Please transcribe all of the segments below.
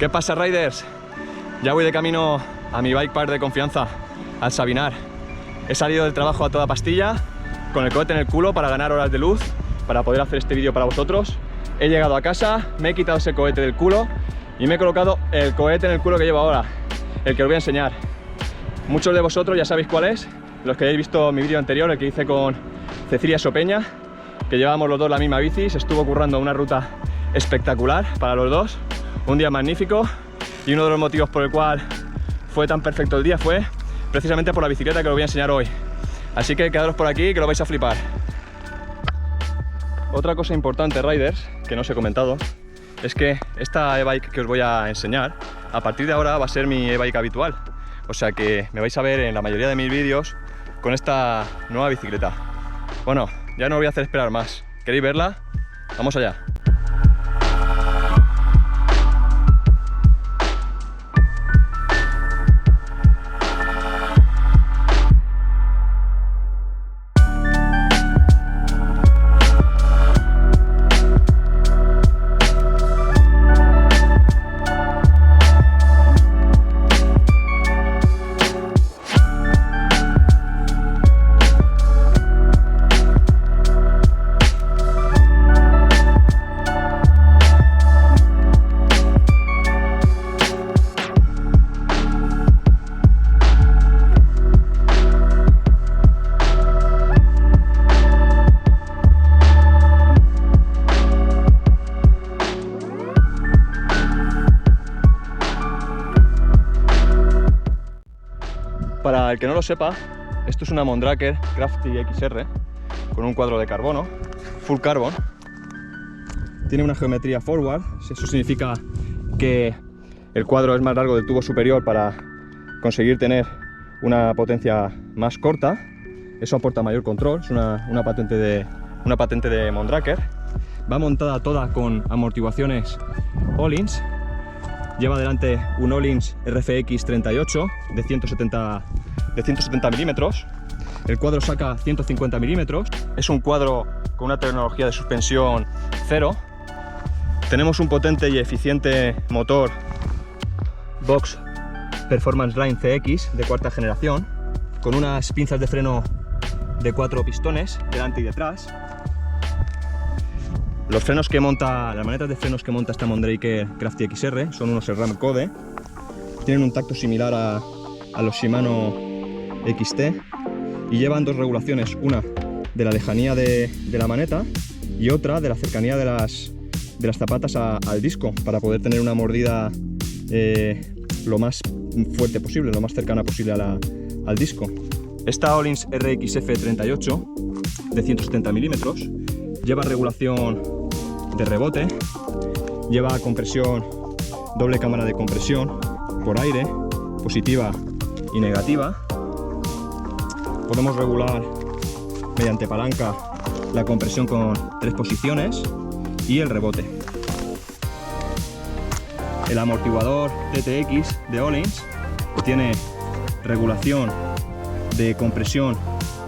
¿Qué pasa, riders? Ya voy de camino a mi bike park de confianza, al Sabinar. He salido del trabajo a toda pastilla, con el cohete en el culo para ganar horas de luz, para poder hacer este vídeo para vosotros. He llegado a casa, me he quitado ese cohete del culo y me he colocado el cohete en el culo que llevo ahora, el que os voy a enseñar. Muchos de vosotros ya sabéis cuál es, los que hayáis visto mi vídeo anterior, el que hice con Cecilia Sopeña, que llevábamos los dos la misma bici. Se estuvo currando una ruta espectacular para los dos, un día magnífico, y uno de los motivos por el cual fue tan perfecto el día fue precisamente por la bicicleta que os voy a enseñar hoy. Así que quedaros por aquí que lo vais a flipar. Otra cosa importante, riders, que no os he comentado, es que esta e-bike que os voy a enseñar, a partir de ahora va a ser mi e-bike habitual. O sea que me vais a ver en la mayoría de mis vídeos con esta nueva bicicleta. Bueno, ya no os voy a hacer esperar más. ¿Queréis verla? Vamos allá. Para el que no lo sepa, esto es una Mondraker Crafty XR con un cuadro de carbono, full carbon. Tiene una geometría forward, eso significa que el cuadro es más largo del tubo superior para conseguir tener una potencia más corta. Eso aporta mayor control, es una patente de Mondraker. Va montada toda con amortiguaciones Öhlins. Lleva delante un Öhlins RFX 38 de 170 milímetros. El cuadro saca 150 milímetros. Es un cuadro con una tecnología de suspensión cero. Tenemos un potente y eficiente motor Box Performance Line CX de cuarta generación, con unas pinzas de freno de 4 pistones delante y detrás. Los frenos que monta, las manetas de frenos que monta esta Mondraker Crafty XR son unos SRAM Code. Tienen un tacto similar a los Shimano XT y llevan dos regulaciones, una de la lejanía de la maneta y otra de la cercanía de las zapatas al disco, para poder tener una mordida lo más fuerte posible, lo más cercana posible al disco. Esta Öhlins RXF 38 de 170 milímetros lleva regulación de rebote, lleva compresión, doble cámara de compresión por aire, positiva y negativa. Podemos regular mediante palanca la compresión con 3 posiciones y el rebote. El amortiguador TTX de Öhlins tiene regulación de compresión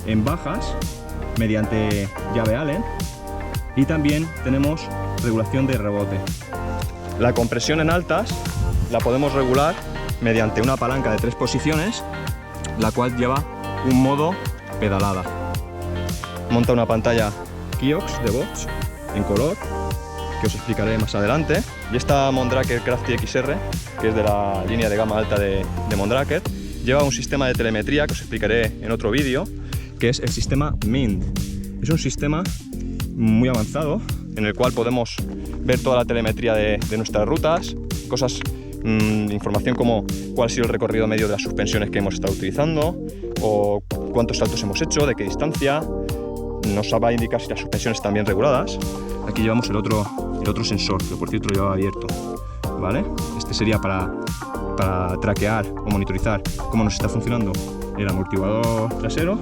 en bajas mediante llave Allen, y también tenemos regulación de rebote. La compresión en altas la podemos regular mediante una palanca de 3 posiciones, la cual lleva un modo pedalada. Monta una pantalla Kiox de Bosch en color, que os explicaré más adelante. Y esta Mondraker Crafty XR, que es de la línea de gama alta de Mondraker, lleva un sistema de telemetría que os explicaré en otro vídeo, que es el sistema Mint. Es un sistema muy avanzado en el cual podemos ver toda la telemetría de nuestras rutas, cosas, información como cuál ha sido el recorrido medio de las suspensiones que hemos estado utilizando, o cuántos saltos hemos hecho, de qué distancia. Nos va a indicar si las suspensiones están bien reguladas. Aquí llevamos el otro sensor, que por cierto lo llevaba abierto, ¿vale? Este sería para traquear o monitorizar cómo nos está funcionando el amortiguador trasero.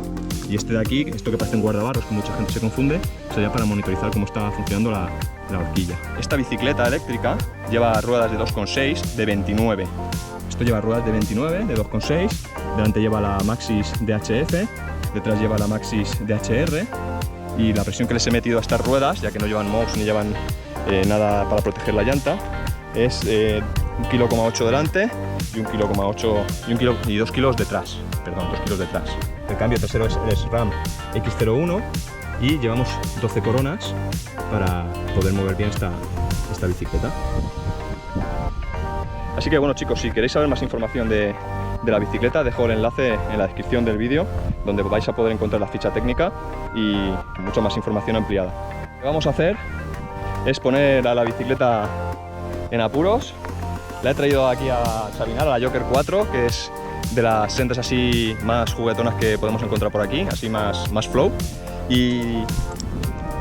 Y este de aquí, esto que parece un guardabarros, que mucha gente se confunde, sería para monitorizar cómo está funcionando la horquilla. Esta bicicleta eléctrica lleva ruedas de 2,6 de 29. Esto lleva ruedas de 29, de 2,6. Delante lleva la Maxxis DHF, detrás lleva la Maxxis DHR. Y la presión que les he metido a estas ruedas, ya que no llevan MOX ni llevan nada para proteger la llanta, es de 1,8 kg delante y 1,8 kg y 2 kilos detrás. Perdón, 2 kilos detrás. El cambio trasero es RAM X01 y llevamos 12 coronas para poder mover bien esta bicicleta. Así que bueno chicos, si queréis saber más información de la bicicleta, dejo el enlace en la descripción del vídeo, donde vais a poder encontrar la ficha técnica y mucha más información ampliada. Lo que vamos a hacer es poner a la bicicleta en apuros. La he traído aquí a Sabinar, a la Joker 4, que es de las sendas así más juguetonas que podemos encontrar por aquí, así más flow. Y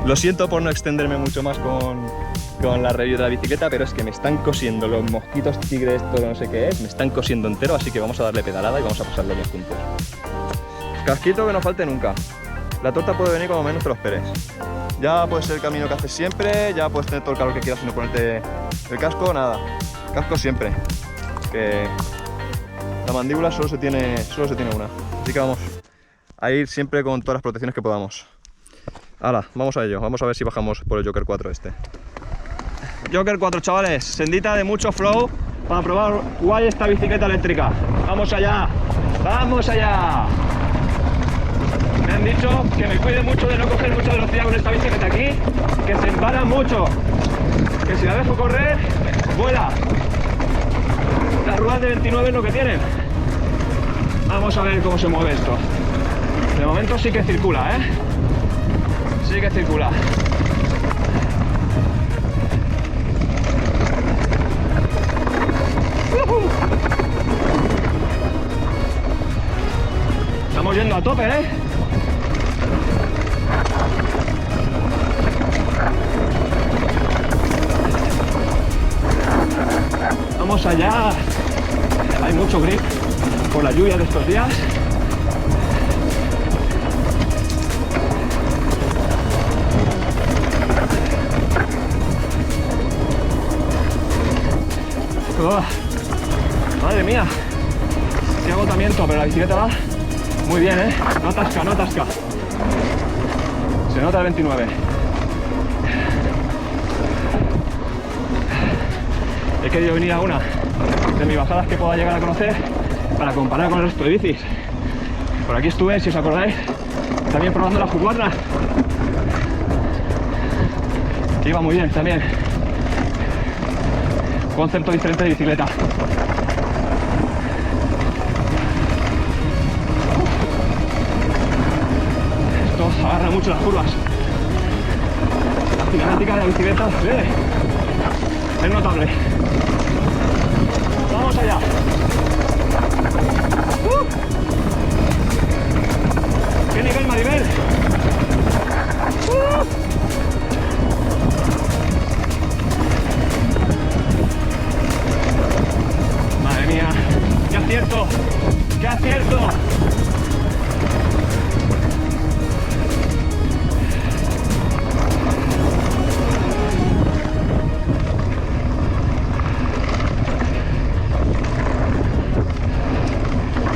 lo siento por no extenderme mucho más con la review de la bicicleta, pero es que me están cosiendo los mosquitos tigres, todo no sé qué es, me están cosiendo entero, así que vamos a darle pedalada y vamos a pasarlo bien juntos. Casquito que no falte nunca. La torta puede venir como menos te lo esperes. Ya puede ser el camino que haces siempre, ya puedes tener todo el calor que quieras sin ponerte el casco, nada. Casco siempre. Que la mandíbula solo se tiene una. Así que vamos a ir siempre con todas las protecciones que podamos. Ahora, vamos a ello. Vamos a ver si bajamos por el Joker 4 este. Joker 4, chavales. Sendita de mucho flow para probar guay esta bicicleta eléctrica. ¡Vamos allá! ¡Vamos allá! Me han dicho que me cuide mucho de no coger mucha velocidad con esta bicicleta aquí, que se embala mucho, que si la dejo correr, vuela. Las ruedas de 29 es lo que tienen. Vamos a ver cómo se mueve esto. De momento sí que circula, ¿eh? Sí que circula. Estamos yendo a tope, ¿eh? Vamos allá. Hay mucho grip por la lluvia de estos días. Madre mía, qué agotamiento, pero la bicicleta va muy bien, ¿eh? No atasca, no atasca. Se nota el 29. He querido venir a una de mis bajadas que pueda llegar a conocer para comparar con el resto de bicis. Por aquí estuve, si os acordáis, también probando la Husqvarna. Iba muy bien también. Concepto diferente de bicicleta. Esto agarra mucho las curvas. La cinemática de la bicicleta es notable. Vamos allá. ¡Qué nivel, Maribel! Madre mía, qué acierto, qué acierto.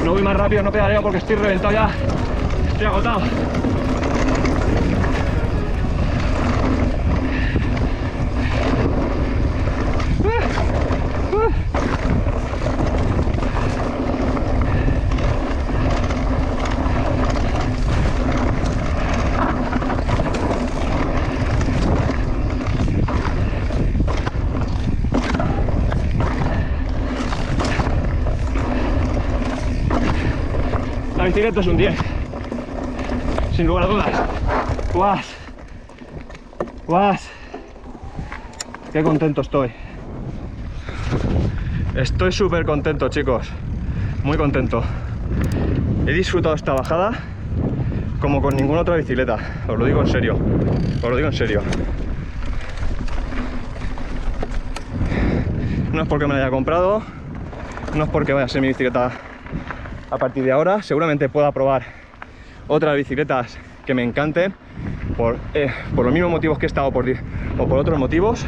No voy más rápido, no pedaleo porque estoy reventado ya, estoy agotado. La bicicleta es un 10, sin lugar a dudas. ¡Guas! ¡Guas! ¡Qué contento estoy! Estoy súper contento, chicos, muy contento. He disfrutado esta bajada como con ninguna otra bicicleta, os lo digo en serio, os lo digo en serio. No es porque me la haya comprado, no es porque vaya a ser mi bicicleta a partir de ahora. Seguramente pueda probar otras bicicletas que me encanten por los mismos motivos que he estado o por otros motivos,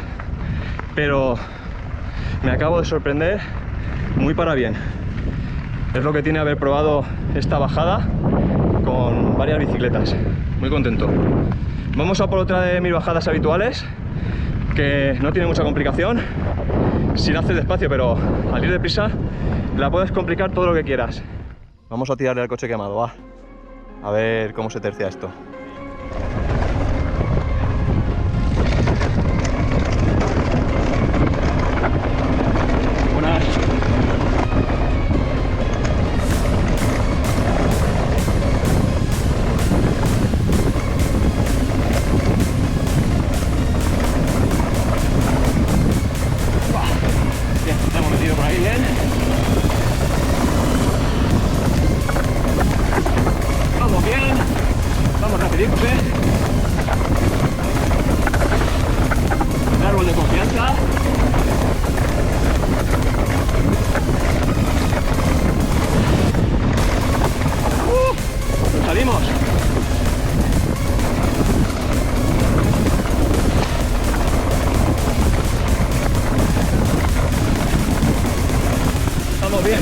pero me acabo de sorprender muy para bien. Es lo que tiene haber probado esta bajada con varias bicicletas. Muy contento. Vamos a por otra de mis bajadas habituales, que no tiene mucha complicación. si la haces despacio, pero al ir deprisa la puedes complicar todo lo que quieras. Vamos a tirarle al coche quemado, va. A ver cómo se tercia esto. Buenas. Bien, te hemos metido por ahí bien. Vamos bien. Vamos rapiditos, El árbol de confianza. Nos salimos. Estamos bien.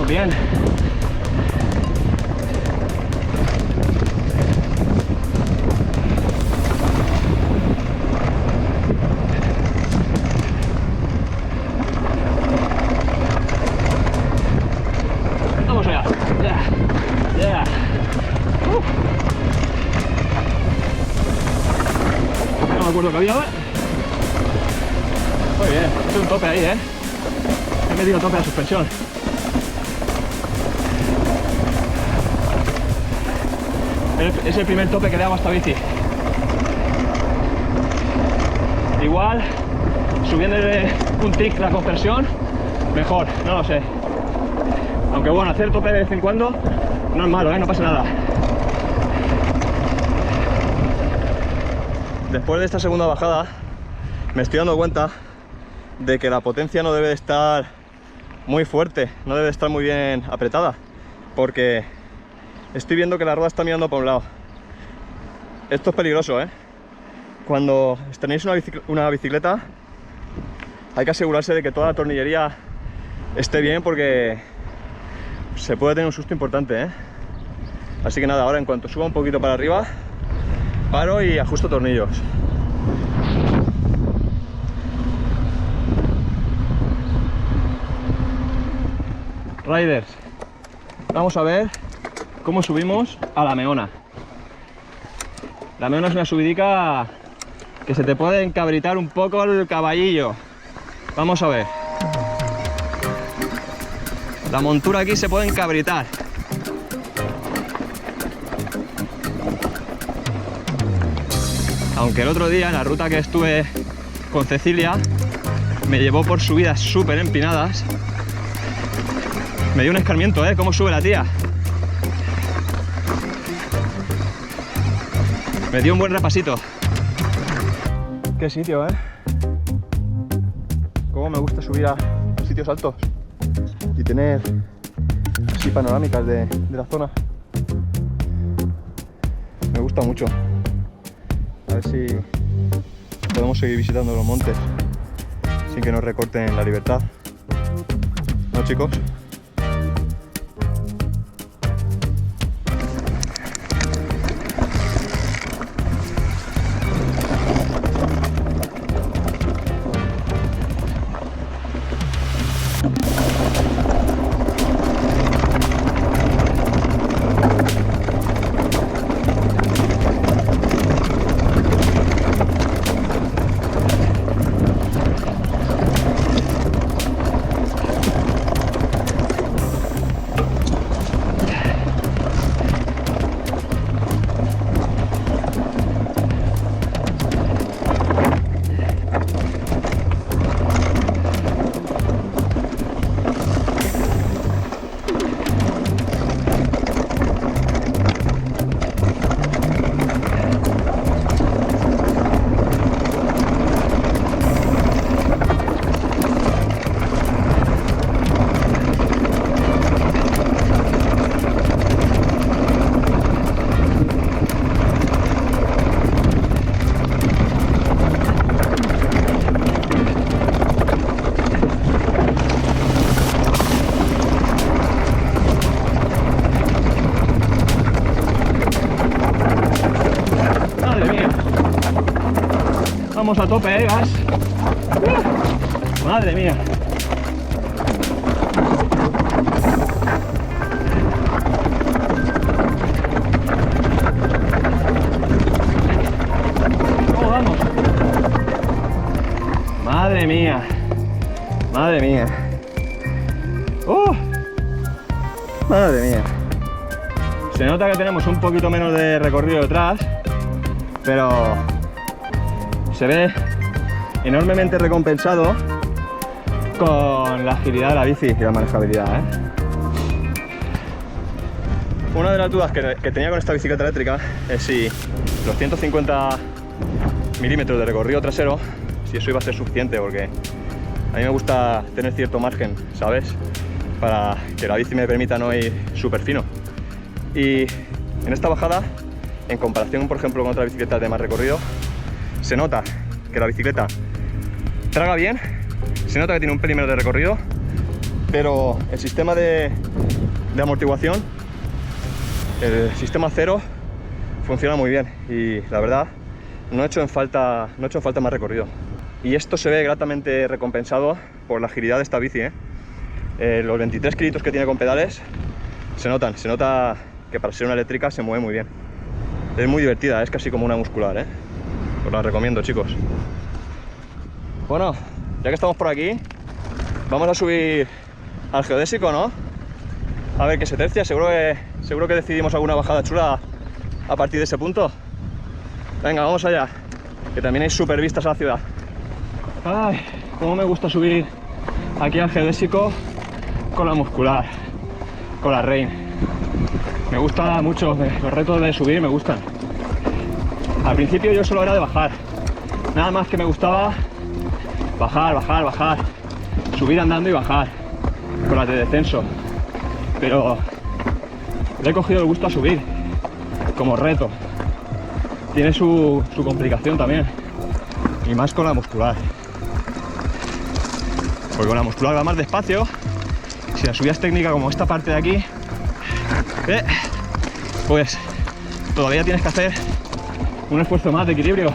Bien. Vamos allá. Ya. No me acuerdo que había. Muy bien. Es un tope ahí, He metido tope a la suspensión. Es el primer tope que le hago a esta bici. Igual, subiéndole un tic la conversión, mejor, no lo sé. Aunque bueno, hacer tope de vez en cuando no es malo, no pasa nada. Después de esta segunda bajada, me estoy dando cuenta de que la potencia no debe de estar muy fuerte, no debe de estar muy bien apretada, porque estoy viendo que la rueda está mirando para un lado. Esto es peligroso, Cuando tenéis una bicicleta, hay que asegurarse de que toda la tornillería esté bien, porque se puede tener un susto importante, Así que nada, ahora en cuanto suba un poquito para arriba, paro y ajusto tornillos. Riders, vamos a ver cómo subimos a la Meona. La Meona es una subidica que se te puede encabritar un poco el caballillo. Vamos a ver. La montura aquí se puede encabritar. Aunque el otro día, en la ruta que estuve con Cecilia, me llevó por subidas súper empinadas. Me dio un escarmiento, cómo sube la tía. Me dio un buen repasito. Qué sitio, Cómo me gusta subir a sitios altos y tener así panorámicas de la zona. Me gusta mucho. A ver si podemos seguir visitando los montes sin que nos recorten la libertad. ¿No, chicos? vamos a tope, gas. Madre mía. ¿Cómo vamos? Madre mía. Madre mía. Madre mía. Se nota que tenemos un poquito menos de recorrido detrás, pero se ve enormemente recompensado con la agilidad de la bici y la manejabilidad, ¿eh? Una de las dudas que tenía con esta bicicleta eléctrica es si los 150 milímetros de recorrido trasero, si eso iba a ser suficiente, porque a mí me gusta tener cierto margen, ¿sabes? Para que la bici me permita no ir súper fino. Y en esta bajada, en comparación, por ejemplo, con otras bicicletas de más recorrido, se nota que la bicicleta traga bien, se nota que tiene un pelín menos de recorrido, pero el sistema de amortiguación, el sistema cero, funciona muy bien y la verdad no he hecho en falta más recorrido. Y esto se ve gratamente recompensado por la agilidad de esta bici, ¿eh? Los 23 kilitos que tiene con pedales se nota que para ser una eléctrica se mueve muy bien. Es muy divertida, es casi como una muscular, ¿eh? Os la recomiendo, chicos. Bueno, ya que estamos por aquí, vamos a subir al geodésico, ¿no? A ver qué se tercia, seguro que decidimos alguna bajada chula a partir de ese punto. Venga, vamos allá, que también hay súper vistas a la ciudad. Ay, cómo me gusta subir aquí al geodésico con la muscular, con la Rein. Me gusta mucho, los retos de subir me gustan. Al principio yo solo era de bajar, nada más que me gustaba bajar, subir andando y bajar con las de descenso, pero le he cogido el gusto a subir como reto. Tiene su complicación también, y más con la muscular, porque con la muscular va más despacio. Si la subida es técnica como esta parte de aquí, pues todavía tienes que hacer un esfuerzo más de equilibrio.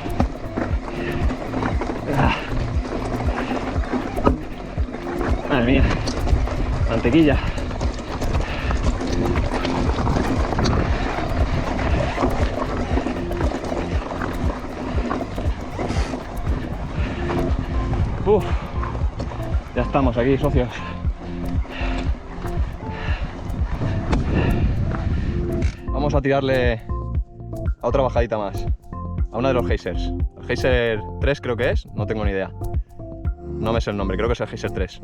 Madre mía, mantequilla. Ya estamos aquí, socios. Vamos a tirarle a otra bajadita más, a una de los geysers. El geyser 3 creo que es, no tengo ni idea. No me sé el nombre, creo que es el geyser 3.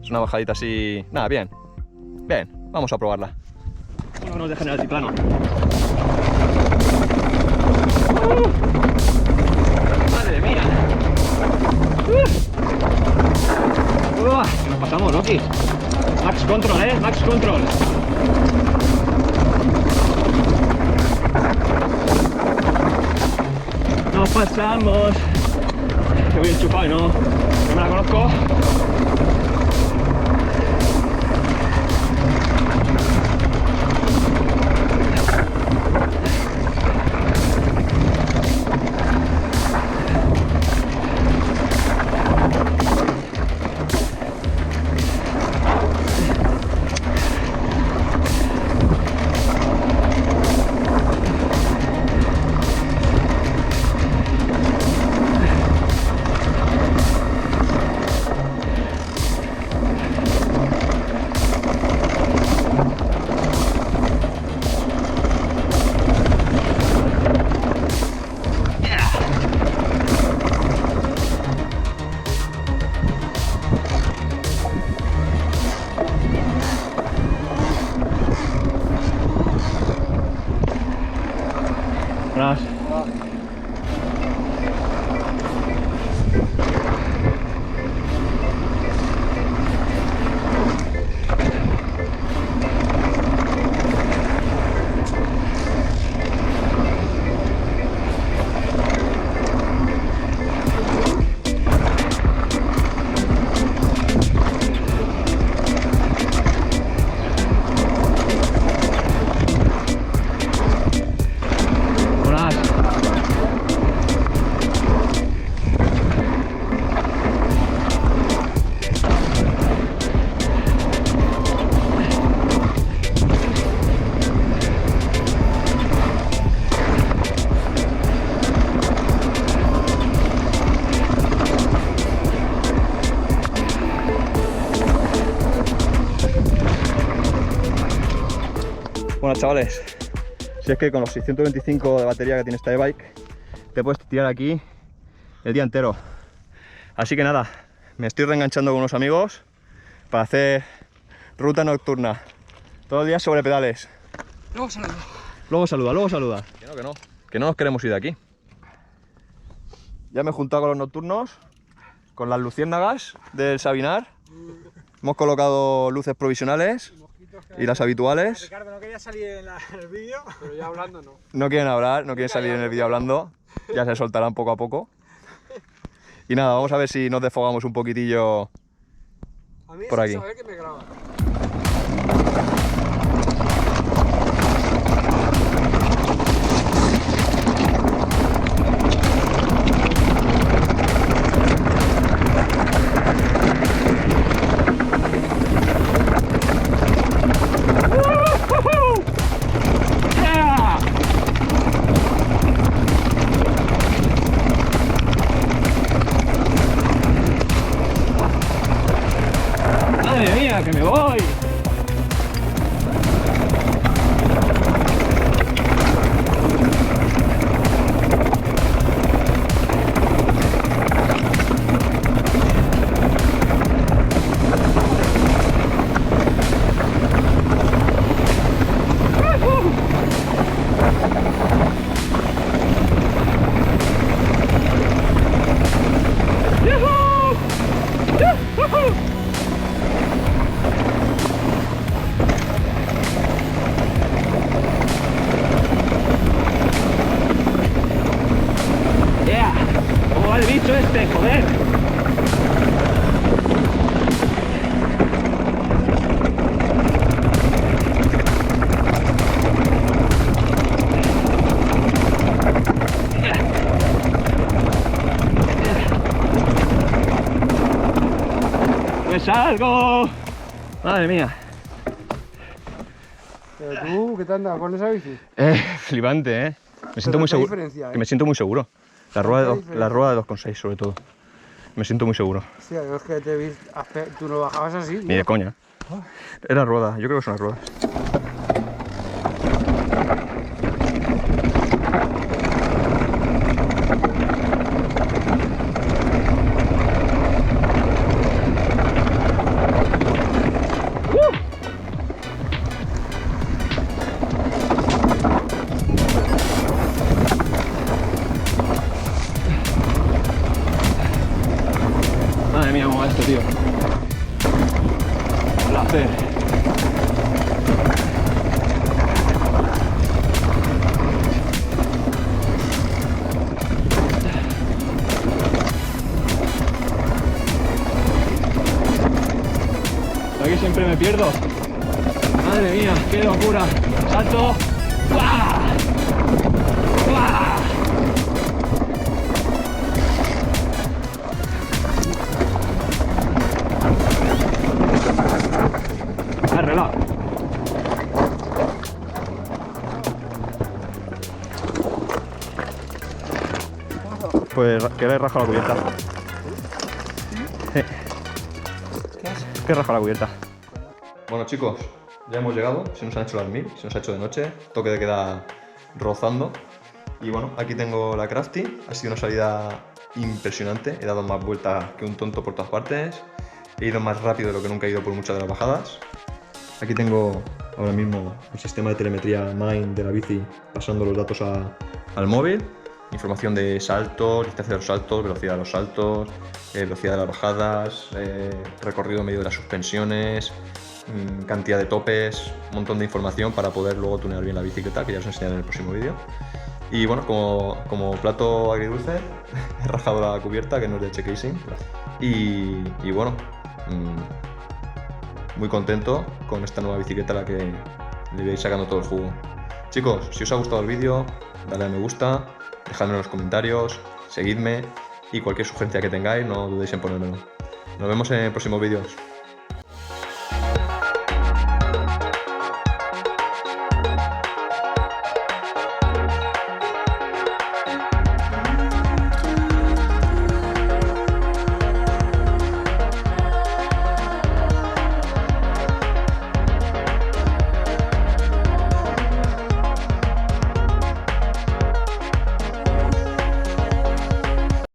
Es una bajadita así... Nada, bien. Bien, vamos a probarla. No nos dejen el altiplano. ¡Madre mía! Que nos pasamos, Loki. Max control, Max control. Nos pasamos. Que voy enchufado y no me la conozco. chavales, si es que con los 625 de batería que tiene esta e-bike te puedes tirar aquí el día entero. Así que nada, me estoy reenganchando con unos amigos para hacer ruta nocturna todo el día sobre pedales. Luego saludo. Luego saluda. Que no nos queremos ir de aquí. Ya me he juntado con los nocturnos, con las luciérnagas del Sabinar. Hemos colocado luces provisionales y las habituales. Ricardo, no quería salir en el vídeo, pero ya hablando no. No quieren hablar, no quieren salir en el vídeo hablando. Ya se soltarán poco a poco. Y nada, vamos a ver si nos desfogamos un poquitillo por aquí. Saber que me graba. ¡Madre mía, que me voy! ¿Cómo va el bicho este? ¡Joder! ¡Me salgo! ¡Madre mía! Pero tú, ¿qué te andas con esa bici? Flipante, ¿eh? Me siento muy seguro. Que me siento muy seguro. La rueda de 2,6 sobre todo. Me siento muy seguro. Sí, es que te vi, tú no bajabas así. Ni de coña. Era rueda, yo creo que son las ruedas. Madre mía, cómo va esto, tío. Placer. Aquí siempre me pierdo. Madre mía, qué locura. Salto. ¡Buah! ¡Buah! Arreglado. Pues que le he rajado la cubierta. Que he rajado la cubierta. Bueno chicos, ya hemos llegado, se nos han hecho las 1000, se nos ha hecho de noche, toque de queda rozando. Y bueno, aquí tengo la Crafty, ha sido una salida impresionante, he dado más vueltas que un tonto por todas partes, he ido más rápido de lo que nunca he ido por muchas de las bajadas. Aquí tengo ahora mismo el sistema de telemetría Mind de la bici pasando los datos al móvil, información de saltos, distancia de los saltos, velocidad de los saltos, velocidad de las bajadas, recorrido medio de las suspensiones, cantidad de topes, un montón de información para poder luego tunear bien la bicicleta, que ya os enseñaré en el próximo vídeo. Y bueno, como plato agridulce, he rajado la cubierta, que no es de Check-Casing, y bueno, muy contento con esta nueva bicicleta a la que le voy a ir sacando todo el jugo. Chicos, si os ha gustado el vídeo, dale a me gusta, dejadme en los comentarios, seguidme y cualquier sugerencia que tengáis no dudéis en ponérmelo. Nos vemos en próximos vídeos.